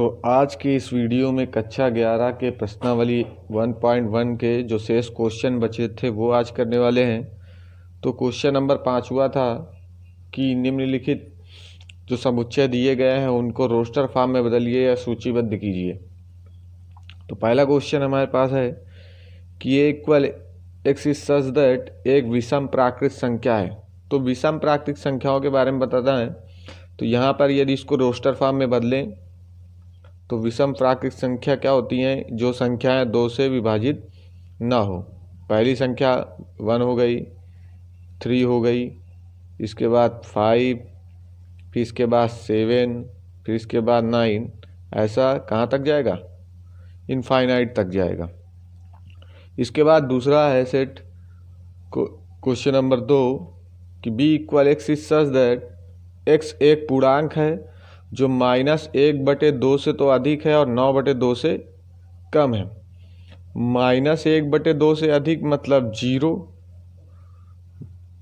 तो आज की इस वीडियो में कक्षा 11 के प्रश्नावली 1.1 के जो शेष क्वेश्चन बचे थे वो आज करने वाले हैं। तो क्वेश्चन नंबर 5 हुआ था कि निम्नलिखित जो समुच्चय दिए गए हैं उनको रोस्टर फॉर्म में बदलिए या सूचीबद्ध कीजिए। तो पहला क्वेश्चन हमारे पास है कि A equal X is such that एक विषम प्राकृत संख्या है। तो विषम प्राकृत संख्याओं के बारे में बताता है। तो यहाँ पर यदि इसको रोस्टर फॉर्म में बदलें तो विषम प्राकृत संख्या क्या होती हैं? जो संख्याएं 2 से विभाजित ना हो। पहली संख्या 1 हो गई, 3 हो गई, इसके बाद 5, फिर इसके बाद 7, फिर इसके बाद 9, ऐसा कहाँ तक जाएगा? इनफाइनाइट तक जाएगा। इसके बाद दूसरा है सेट क्वेश्चन नंबर 2 कि B equal X is such that X एक पूर्णांक है जो -1/2 से तो अधिक है और 9/2 से कम है। -1/2 से अधिक मतलब 0,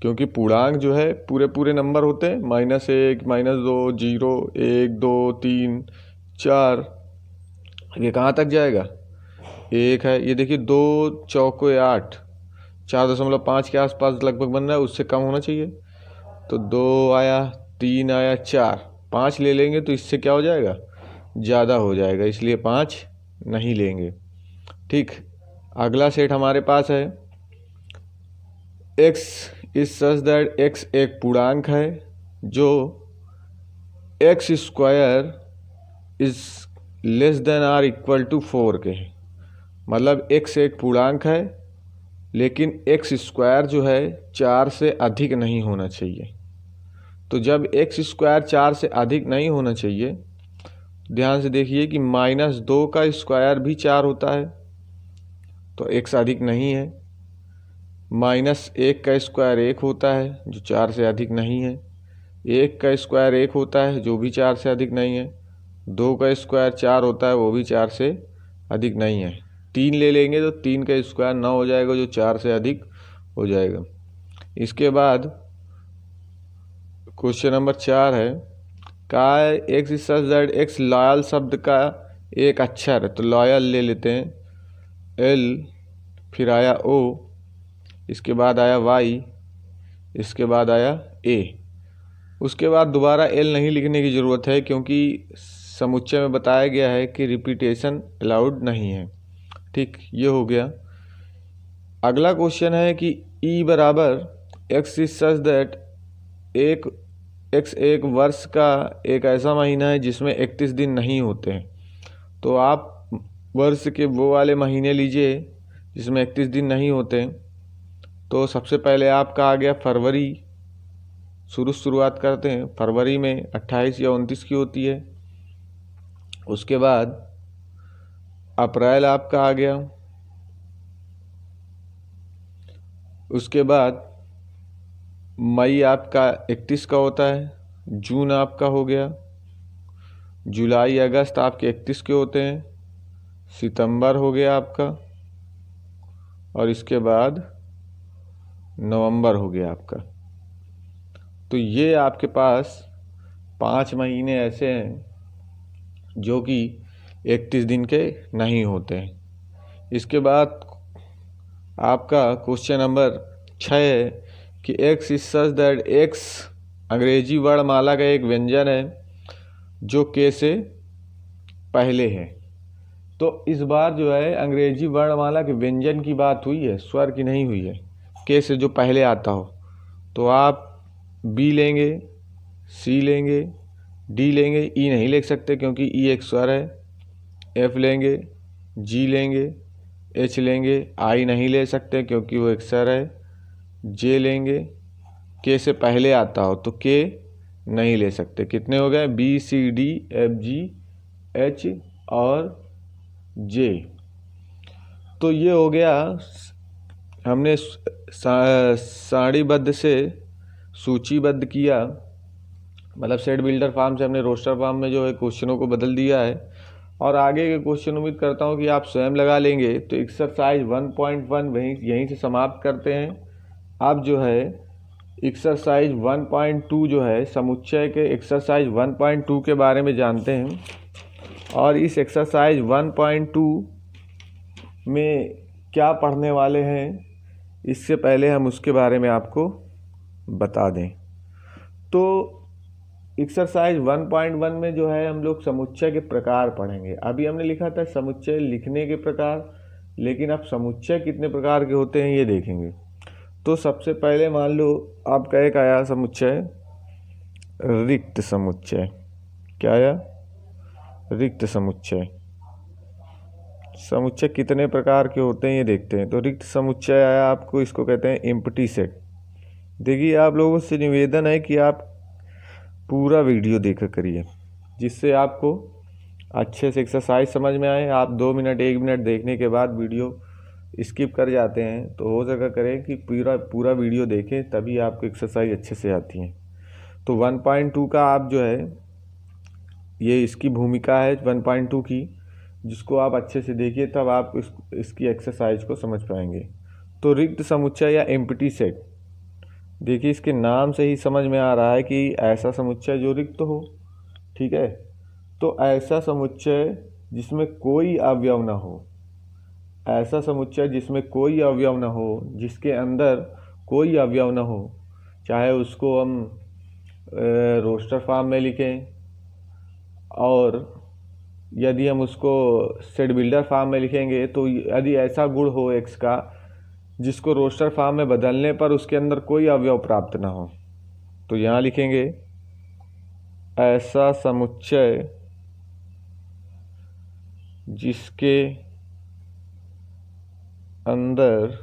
क्योंकि पूर्णांक जो है पूरे नंबर होते हैं। -1, -2, 0, 1, 2, 3, 4, ये कहाँ तक जाएगा? 1 है। ये देखिए 2 चौके 8, 4.5 के आसपास लगभग बन रहा है, उससे कम होना चाहिए। तो 2 आया, 3 आया, 4, 5 ले लेंगे तो इससे क्या हो जाएगा? ज़्यादा हो जाएगा, इसलिए 5 नहीं लेंगे। ठीक, अगला सेट हमारे पास है x is such that x एक पूर्णांक है जो x square is less than or equal to 4 के है। मतलब x एक पूर्णांक है लेकिन x स्क्वायर जो है 4 से अधिक नहीं होना चाहिए। तो जब x स्क्वायर 4 से अधिक नहीं होना चाहिए, ध्यान से देखिए कि -2 का स्क्वायर भी 4 होता है, तो x अधिक नहीं है। -1 का स्क्वायर 1 होता है जो 4 से अधिक नहीं है। 1 का स्क्वायर 1 होता है जो भी 4 से अधिक नहीं है। 2 का स्क्वायर 4 होता है, वो भी 4 से अधिक नहीं है। 3 ले लेंगे तो 3 का स्क्वायर 9 हो जाएगा जो 4 से अधिक हो जाएगा। इसके बाद क्वेश्चन नंबर 4 है का x is such that x loyal शब्द का एक अक्षर है। तो लॉयल ले लेते हैं, L, फिर आया O, इसके बाद आया Y, इसके बाद आया A। उसके बाद दोबारा L नहीं लिखने की ज़रूरत है क्योंकि समुच्चय में बताया गया है कि रिपीटेशन अलाउड नहीं है। ठीक, ये हो गया। अगला क्वेश्चन है कि E बराबर एक्स इज सच दैट एक वर्ष का एक ऐसा महीना है जिसमें 31 दिन नहीं होते हैं। तो आप वर्ष के वो वाले महीने लीजिए जिसमें 31 दिन नहीं होते। तो सबसे पहले आपका आ गया फरवरी। शुरुआत करते हैं। फरवरी में 28 या 29 की होती है। उसके बाद अप्रैल आपका आ गया। उसके बाद मई आपका 31 का होता है। जून आपका हो गया। जुलाई अगस्त आपके 31 के होते हैं। सितंबर हो गया आपका, और इसके बाद नवंबर हो गया आपका। तो ये आपके पास 5 महीने ऐसे हैं जो कि 31 दिन के नहीं होते हैं। इसके बाद आपका क्वेश्चन नंबर 6 है कि x is such that x अंग्रेजी वर्णमाला का एक व्यंजन है जो के से पहले है। तो इस बार जो है अंग्रेजी वर्णमाला के व्यंजन की बात हुई है, स्वर की नहीं हुई है। के से जो पहले आता हो, तो आप बी लेंगे, सी लेंगे, डी लेंगे, ई नहीं लिख सकते क्योंकि ई एक स्वर है। एफ लेंगे, जी लेंगे, एच लेंगे, आई नहीं ले सकते क्योंकि वो एक स्वर है। जे लेंगे, के से पहले आता हो तो के नहीं ले सकते। कितने हो गए? बी, सी, डी, एफ, जी, एच और जे। तो ये हो गया। हमने सारणीबद्ध से सूचीबद्ध किया, मतलब सेट बिल्डर फॉर्म से हमने रोस्टर फॉर्म में जो है क्वेश्चनों को बदल दिया है। और आगे के क्वेश्चन उम्मीद करता हूँ कि आप स्वयं लगा लेंगे। तो एक्सरसाइज 1.1 यहीं से समाप्त करते हैं। अब जो है एक्सरसाइज 1.2 जो है समुच्चय के एक्सरसाइज 1.2 के बारे में जानते हैं। और इस एक्सरसाइज 1.2 में क्या पढ़ने वाले हैं इससे पहले हम उसके बारे में आपको बता दें। तो एक्सरसाइज 1.1 में जो है हम लोग समुच्चय के प्रकार पढ़ेंगे। अभी हमने लिखा था समुच्चय लिखने के प्रकार, लेकिन अब समुच्चय कितने प्रकार के होते हैं ये देखेंगे। तो सबसे पहले मान लो आपका एक आया समुच्चय रिक्त समुच्चय। क्या आया? रिक्त समुच्चय। समुच्चय कितने प्रकार के होते हैं ये देखते हैं। तो रिक्त समुच्चय आया आपको, इसको कहते हैं एम्प्टी सेट। देखिए आप लोगों से निवेदन है कि आप पूरा वीडियो देखा करिए, जिससे आपको अच्छे से एक्सरसाइज समझ में आए। आप 2 मिनट 1 मिनट देखने के बाद वीडियो स्किप कर जाते हैं, तो हो सका करें कि पूरा वीडियो देखें, तभी आपको एक्सरसाइज अच्छे से आती है। तो 1.2 का आप जो है ये इसकी भूमिका है 1.2 की, जिसको आप अच्छे से देखिए तब आप इसकी एक्सरसाइज को समझ पाएंगे। तो रिक्त समुच्चय या एम्प्टी सेट, देखिए इसके नाम से ही समझ में आ रहा है कि ऐसा समुच्चय जो रिक्त हो। ठीक है, तो ऐसा समुच्चय जिसमें कोई अवयव ना हो, ऐसा समुच्चय जिसमें कोई अवयव ना हो, जिसके अंदर कोई अवयव ना हो, चाहे उसको हम रोस्टर फॉर्म में लिखें, और यदि हम उसको सेट बिल्डर फॉर्म में लिखेंगे तो यदि ऐसा गुण हो एक्स का जिसको रोस्टर फॉर्म में बदलने पर उसके अंदर कोई अवयव प्राप्त ना हो, तो यहाँ लिखेंगे ऐसा समुच्चय जिसके अंदर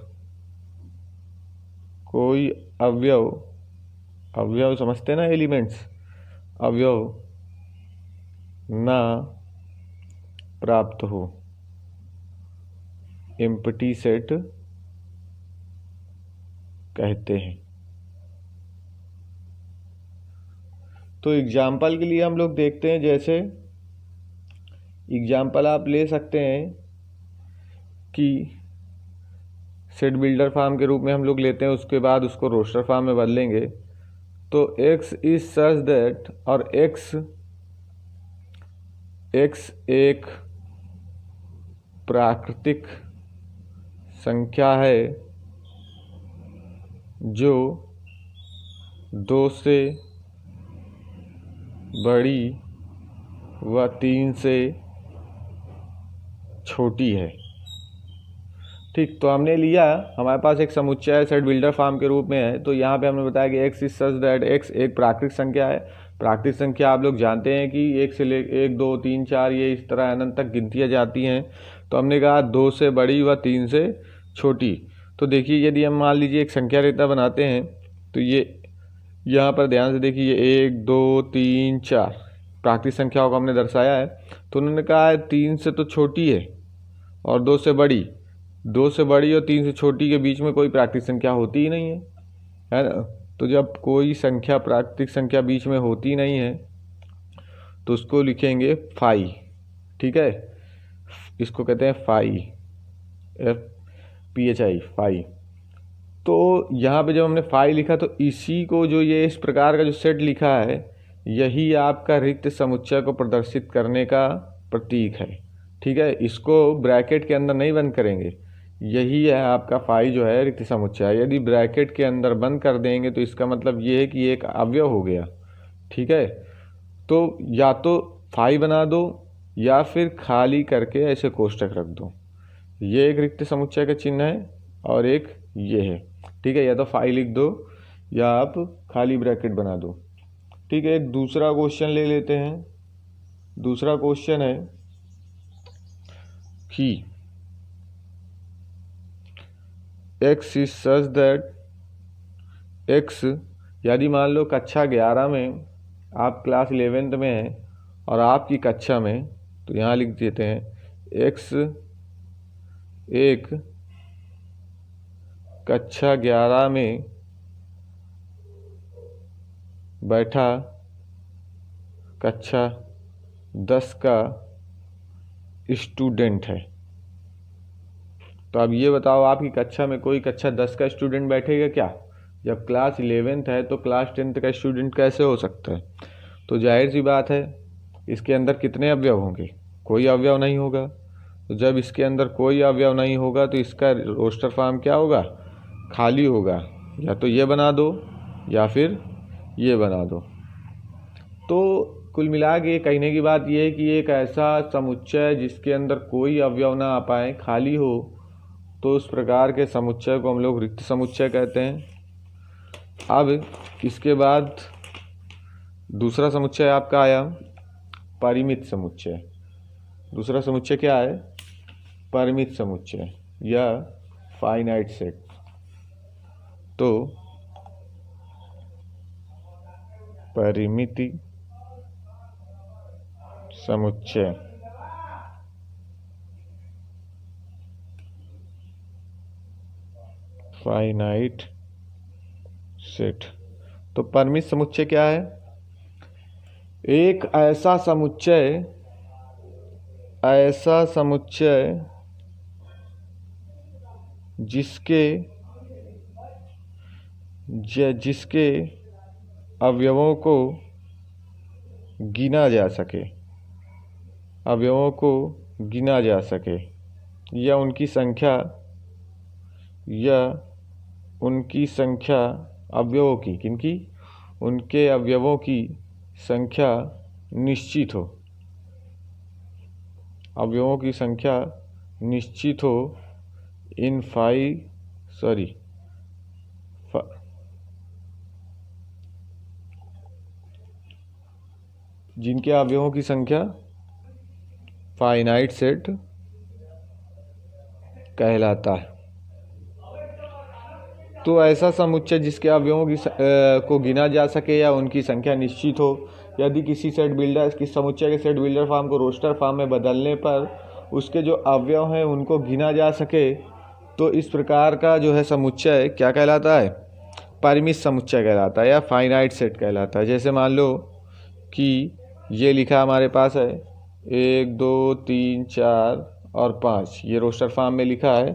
कोई अवयव समझते ना, एलिमेंट्स, अवयव ना प्राप्त हो, एम्प्टी सेट कहते हैं। तो एग्जाम्पल के लिए हम लोग देखते हैं, जैसे एग्जाम्पल आप ले सकते हैं कि सेट बिल्डर फॉर्म के रूप में हम लोग लेते हैं, उसके बाद उसको रोस्टर फॉर्म में बदलेंगे। तो x इज सच दैट, और x एक प्राकृतिक संख्या है जो 2 से बड़ी व 3 से छोटी है। ठीक, तो हमने लिया, हमारे पास एक समुच्चय सेट बिल्डर फॉर्म के रूप में है। तो यहाँ पे हमने बताया कि x is such that, x एक प्राकृतिक संख्या है। प्राकृतिक संख्या आप लोग जानते हैं कि 1 से 1 2 3 4 ये इस तरह अनंत तक गिनतियाँ जाती हैं। तो हमने कहा 2 से बड़ी व 3 से छोटी। तो देखिए यदि हम मान लीजिए एक संख्या रेखा बनाते हैं, तो ये यहाँ पर ध्यान से देखिए 1 2 3 4 प्राकृतिक संख्याओं को हमने दर्शाया है। तो उन्होंने कहा है 3 से तो छोटी है और 2 से बड़ी। 2 से बड़ी और 3 से छोटी के बीच में कोई प्राकृतिक संख्या होती ही नहीं है ना। तो जब कोई संख्या प्राकृतिक संख्या बीच में होती नहीं है तो उसको लिखेंगे फाई। ठीक है, इसको कहते हैं फाई, FPHI, फाई। तो यहाँ पे जब हमने फाई लिखा तो इसी को जो ये इस प्रकार का जो सेट लिखा है, यही आपका रिक्त समुच्चय को प्रदर्शित करने का प्रतीक है। ठीक है, इसको ब्रैकेट के अंदर नहीं बंद करेंगे, यही है आपका फाई जो है रिक्त समुच्चय। यदि ब्रैकेट के अंदर बंद कर देंगे तो इसका मतलब ये है कि एक अवयव हो गया। ठीक है, तो या तो फाई बना दो या फिर खाली करके ऐसे कोष्टक रख दो। ये एक रिक्त समुच्चय का चिन्ह है और एक ये है। ठीक है, या तो फाई लिख दो या आप खाली ब्रैकेट बना दो। ठीक है, एक दूसरा क्वेश्चन ले लेते हैं। दूसरा क्वेश्चन है कि x is such that x, यदि मान लो कक्षा 11 में आप क्लास 11th में हैं और आपकी कक्षा में, तो यहाँ लिख देते हैं x एक कक्षा 11 में बैठा कक्षा 10 का स्टूडेंट है। तो अब ये बताओ आपकी कक्षा में कोई कक्षा 10 का स्टूडेंट बैठेगा क्या? जब क्लास 11th है तो क्लास 10th का स्टूडेंट कैसे हो सकता है? तो जाहिर सी बात है इसके अंदर कितने अवयव होंगे? कोई अवयव नहीं होगा। तो जब इसके अंदर कोई अवयव नहीं होगा तो इसका रोस्टर फॉर्म क्या होगा, खाली होगा। या तो ये बना दो या फिर ये बना दो। तो कुल मिला के कहने की बात यह है कि एक ऐसा समुच्चय जिसके अंदर कोई अवयव ना आ पाए, खाली हो, तो उस प्रकार के समुच्चय को हम लोग रिक्त समुच्चय कहते हैं। अब इसके बाद दूसरा समुच्चय आपका आया परिमित समुच्चय। दूसरा समुच्चय क्या है, परिमित समुच्चय या फाइनाइट सेट। तो परिमिति समुच्चय फाइनाइट सेट। तो परिमित समुच्चय क्या है, एक ऐसा समुच्चय जिसके अवयवों को गिना जा सके, या उनकी संख्या अवयवों की, किनकी, उनके अवयवों की संख्या निश्चित हो, अवयवों की संख्या निश्चित हो जिनके अवयवों की संख्या फाइनाइट सेट कहलाता है। तो ऐसा समुच्चय जिसके अवयवों को गिना जा सके या उनकी संख्या निश्चित हो। यदि किसी समुच्चय के सेट बिल्डर फॉर्म को रोस्टर फॉर्म में बदलने पर उसके जो अवयव हैं उनको गिना जा सके, तो इस प्रकार का जो है समुच्चय क्या कहलाता है, परिमित समुच्चय कहलाता है या फाइनाइट सेट कहलाता है। जैसे मान लो कि ये लिखा हमारे पास है 1 2 3 4 और 5, ये रोस्टर फॉर्म में लिखा है।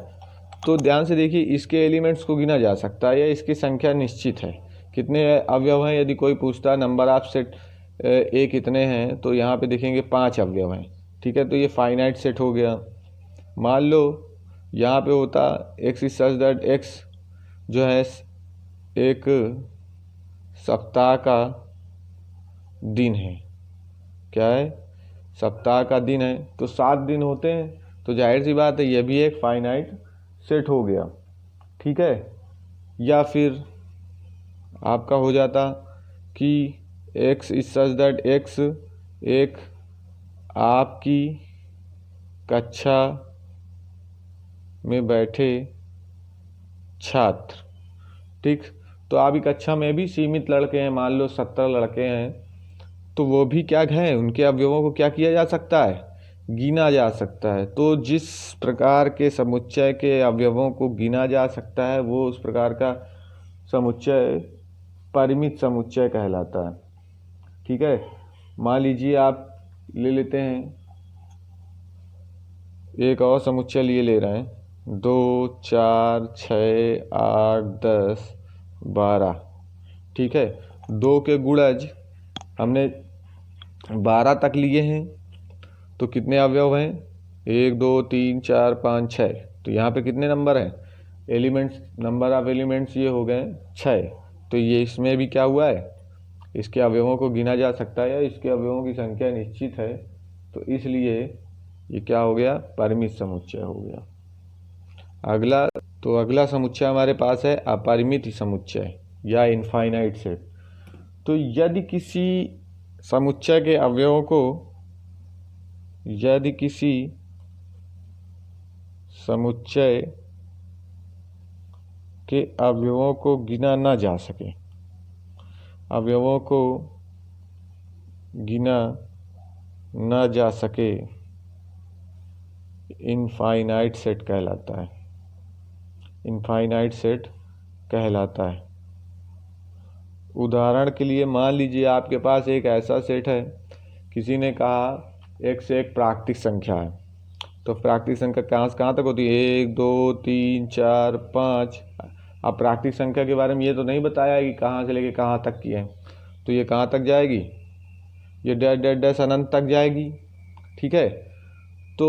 तो ध्यान से देखिए, इसके एलिमेंट्स को गिना जा सकता है या इसकी संख्या निश्चित है। कितने अवयव हैं, यदि कोई पूछता नंबर ऑफ सेट ए कितने हैं, तो यहाँ पे देखेंगे 5 अवयव हैं। ठीक है, तो ये फाइनाइट सेट हो गया। मान लो यहाँ पे होता x is such that x जो है एक सप्ताह का दिन है। क्या है, सप्ताह का दिन है, तो 7 दिन होते हैं, तो जाहिर सी बात है ये भी एक फाइनाइट सेट हो गया। ठीक है, या फिर आपका हो जाता कि x is such that x एक आपकी कक्षा में बैठे छात्र। ठीक, तो आपकी कक्षा में भी सीमित लड़के हैं, मान लो 70 लड़के हैं, तो वो भी क्या है, उनके अवयवों को क्या किया जा सकता है, गिना जा सकता है। तो जिस प्रकार के समुच्चय के अवयवों को गिना जा सकता है वो उस प्रकार का समुच्चय परिमित समुच्चय कहलाता है। ठीक है, मान लीजिए आप ले लेते हैं एक और समुच्चय ले रहे हैं 2 4 6 8 10 12। ठीक है, 2 के गुणज हमने 12 तक लिए हैं, तो कितने अवयव हैं, 1 2 3 4 5 6। तो यहाँ पे कितने नंबर हैं, एलिमेंट्स, नंबर ऑफ एलिमेंट्स ये हो गए 6। तो ये इसमें भी क्या हुआ है, इसके अवयवों को गिना जा सकता है या इसके अवयवों की संख्या निश्चित है, तो इसलिए ये क्या हो गया, परिमित समुच्चय हो गया। अगला समुच्चय हमारे पास है अपरिमित समुच्चय या इनफाइनाइट सेट। तो यदि किसी समुच्चय के अवयवों को गिना ना जा सके, अवयवों को गिना ना जा सके, इनफाइनाइट सेट कहलाता है, इनफाइनाइट सेट कहलाता है। उदाहरण के लिए मान लीजिए आपके पास एक ऐसा सेट है, किसी ने कहा एक से एक प्राकृतिक संख्या है, तो प्राकृतिक संख्या कहाँ से कहाँ तक होती है, 1 2 3 4 5। अब प्राकृतिक संख्या के बारे में ये तो नहीं बताया कि कहाँ से लेके कहाँ तक की है, तो ये कहाँ तक जाएगी, ये डैश डैश डैश अनंत तक जाएगी। ठीक है, तो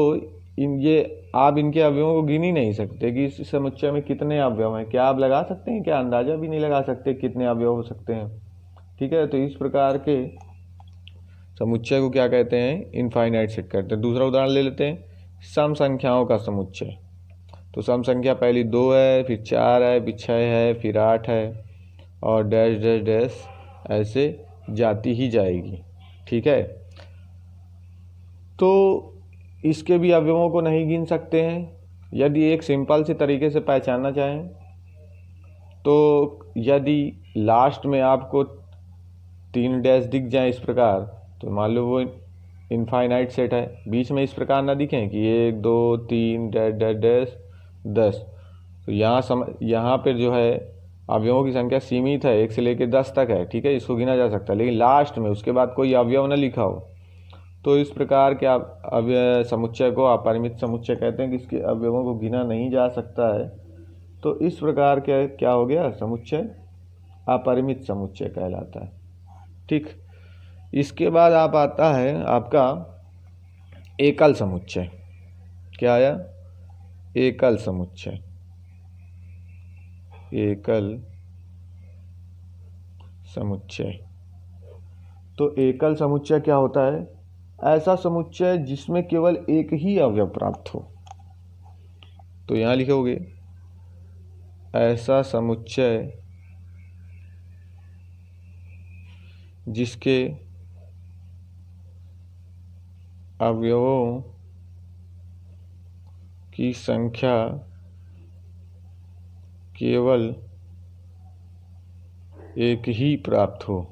ये आप इनके अवयवों को गिन ही नहीं सकते कि इस समुच्चय में कितने अवयव हैं। क्या आप लगा सकते हैं? क्या अंदाजा भी नहीं लगा सकते कितने अवयव हो सकते हैं। ठीक है, तो इस प्रकार के समुच्चय को क्या कहते हैं? इनफाइनाइट सेट कहते हैं। दूसरा उदाहरण ले लेते हैं, सम संख्याओं का समुच्चय। तो सम संख्या पहली 2 है, फिर 4 है, फिर 6 है, फिर 8 है और डैश डैश डैश ऐसे जाती ही जाएगी। ठीक है, तो इसके भी अवयवों को नहीं गिन सकते हैं। यदि एक सिंपल से तरीके से पहचानना चाहें तो यदि लास्ट में आपको 3 डैश दिख जाए इस प्रकार, तो मान लो वो इनफाइनाइट सेट है। बीच में इस प्रकार ना दिखें कि 1 2 3 डैश डैश डैश 10, तो यहाँ पर जो है अवयवों की संख्या सीमित है, 1 से लेकर 10 तक है। ठीक है, इसको गिना जा सकता है, लेकिन लास्ट में उसके बाद कोई अवयव न लिखा हो तो इस प्रकार के अवयव समुच्चय को अपरिमित समुच्चय कहते हैं कि इसके अवयवों को गिना नहीं जा सकता है। तो इस प्रकार के क्या हो गया? समुच्चय अपरिमित समुच्चय कहलाता है। ठीक, इसके बाद आता है आपका एकल समुच्चय। क्या आया? एकल समुच्चय। एकल समुच्चय। तो एकल समुच्चय क्या होता है? ऐसा समुच्चय जिसमें केवल एक ही अवयव प्राप्त हो। तो यहां लिखोगे ऐसा समुच्चय जिसके अवयवों की संख्या केवल एक ही प्राप्त हो।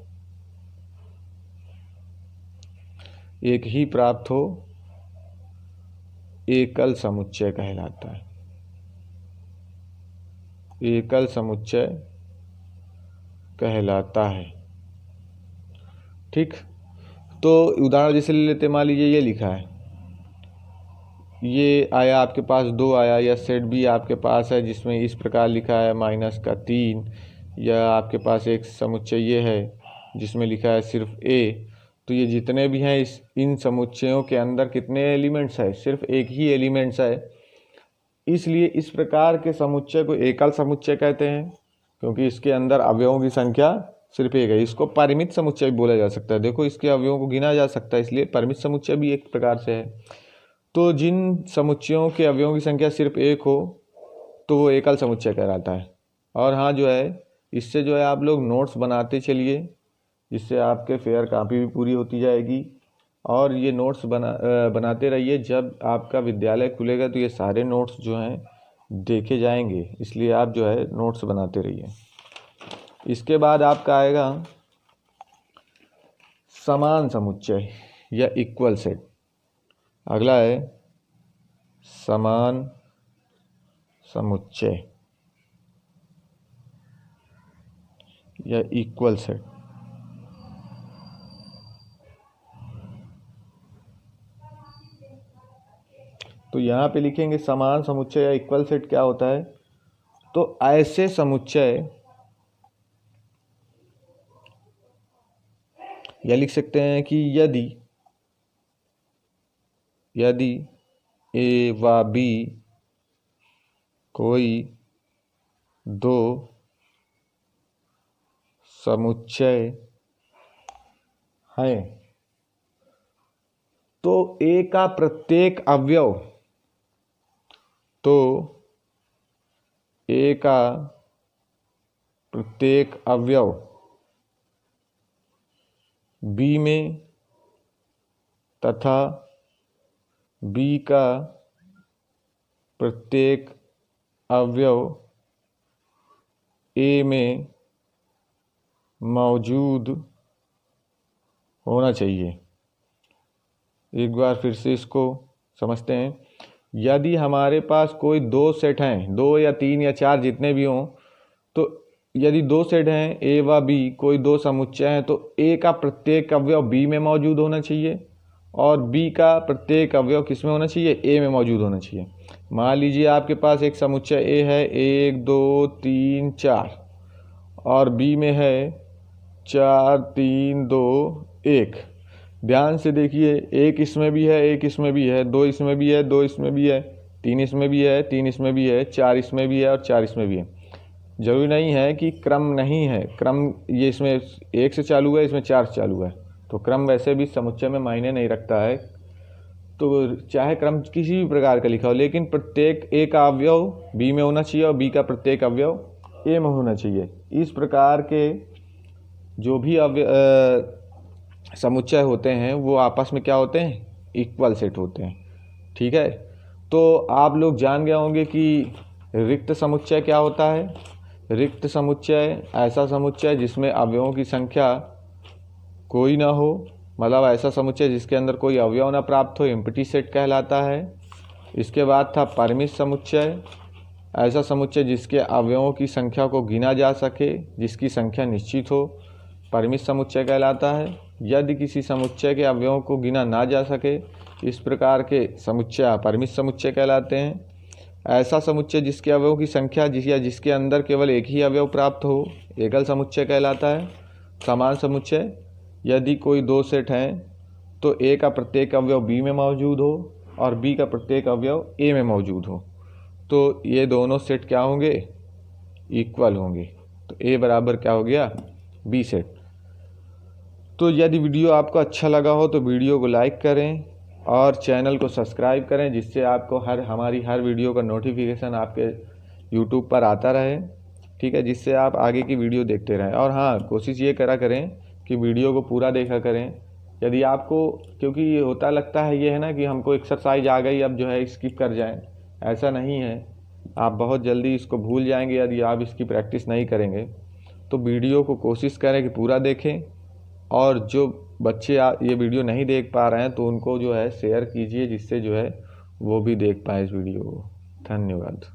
एक ही प्राप्त हो, एकल समुच्चय कहलाता है। एकल समुच्चय कहलाता है। ठीक, तो उदाहरण जैसे ले लेते, मान लीजिए ये लिखा है, ये आया आपके पास 2 आया, या सेट भी आपके पास है जिसमें इस प्रकार लिखा है -3, या आपके पास एक समुच्चय ये है जिसमें लिखा है सिर्फ a। तो ये जितने भी हैं इन समुच्चयों के अंदर कितने एलिमेंट्स है? सिर्फ एक ही एलिमेंट्स है। इसलिए इस प्रकार के समुच्चय को एकल समुच्चय कहते हैं, क्योंकि इसके अंदर अवयवों की संख्या सिर्फ एक है। इसको परिमित समुच्चय भी बोला जा सकता है। देखो, इसके अवयवों को गिना जा सकता है, इसलिए परिमित समुच्चय भी एक प्रकार से है। तो जिन समुच्चयों के अवयवों की संख्या सिर्फ एक हो तो वो एकल समुच्चय कहलाता है। और हाँ, जो है इससे जो है आप लोग नोट्स बनाते चलिए, जिससे आपके फेयर कॉपी भी पूरी होती जाएगी। और ये नोट्स बनाते रहिए। जब आपका विद्यालय खुलेगा तो ये सारे नोट्स जो हैं देखे जाएंगे, इसलिए आप जो है नोट्स बनाते रहिए। इसके बाद आपका आएगा समान समुच्चय या इक्वल सेट। अगला है समान समुच्चय या इक्वल सेट। तो यहाँ पे लिखेंगे समान समुच्चय या इक्वल सेट क्या होता है? तो ऐसे समुच्चय, या लिख सकते हैं कि यदि ए व बी कोई 2 समुच्चय हैं तो ए का प्रत्येक अवयव बी में तथा बी का प्रत्येक अवयव ए में मौजूद होना चाहिए। एक बार फिर से इसको समझते हैं। यदि हमारे पास कोई 2 सेट हैं, 2 या 3 या 4 जितने भी हों, तो यदि 2 सेट हैं ए व बी, कोई 2 समुच्चय हैं, तो ए का प्रत्येक अवयव बी में मौजूद होना चाहिए और बी का प्रत्येक अवयव किस में होना चाहिए? ए में मौजूद होना चाहिए। मान लीजिए आपके पास एक समुच्चय ए है 1 2 3 4 और बी में है 4 3 2 1। ध्यान से देखिए, एक इसमें भी है, एक इसमें भी है, दो इसमें भी है, दो इसमें भी है, तीन इसमें भी है, तीन इसमें भी है, चार इसमें भी है और चार इसमें भी है। जरूरी नहीं है कि क्रम नहीं है, क्रम ये इसमें एक से चालू है, इसमें चार से चालू है, तो क्रम वैसे भी समुच्चय में मायने नहीं रखता है। तो चाहे क्रम किसी भी प्रकार का लिखा हो, लेकिन प्रत्येक ए का अवयव बी में होना चाहिए और बी का प्रत्येक अवयव ए में होना चाहिए। इस प्रकार के जो भी समुच्चय होते हैं वो आपस में क्या होते हैं, इक्वल सेट होते हैं। ठीक है, तो आप लोग जान गए होंगे कि रिक्त समुच्चय क्या होता है। रिक्त समुच्चय ऐसा समुच्चय जिसमें अवयवों की संख्या कोई ना हो, मतलब ऐसा समुच्चय जिसके अंदर कोई अवयव ना प्राप्त हो, एम्प्टी सेट कहलाता है। इसके बाद था परिमित समुच्चय, ऐसा समुच्चय जिसके अवयवों की संख्या को गिना जा सके, जिसकी संख्या निश्चित हो, परिमित समुच्चय कहलाता है। यदि किसी समुच्चय के अवयवों को गिना ना जा सके, इस प्रकार के समुच्चय अपरिमित समुच्चय कहलाते हैं। ऐसा समुच्चय जिसके अवयवों की संख्या या जिसके अंदर केवल एक ही अवयव प्राप्त हो, एकल समुच्चय कहलाता है। समान समुच्चय, यदि कोई दो सेट हैं तो ए का प्रत्येक अवयव बी में मौजूद हो और बी का प्रत्येक अवयव ए में मौजूद हो, तो ये दोनों सेट क्या होंगे, इक्वल होंगे। तो ए बराबर क्या हो गया, बी सेट। तो यदि वीडियो आपको अच्छा लगा हो तो वीडियो को लाइक करें और चैनल को सब्सक्राइब करें, जिससे आपको हमारी हर वीडियो का नोटिफिकेशन आपके यूट्यूब पर आता रहे। ठीक है, जिससे आप आगे की वीडियो देखते रहें। और हाँ, कोशिश ये करा करें कि वीडियो को पूरा देखा करें। यदि आपको, क्योंकि ये होता लगता है ये है ना कि हमको एक्सरसाइज आ गई अब जो है स्किप कर जाएं, ऐसा नहीं है। आप बहुत जल्दी इसको भूल जाएंगे यदि आप इसकी प्रैक्टिस नहीं करेंगे। तो वीडियो को कोशिश करें कि पूरा देखें, और जो बच्चे ये वीडियो नहीं देख पा रहे हैं तो उनको जो है शेयर कीजिए, जिससे जो है वो भी देख पाए इस वीडियो को। धन्यवाद।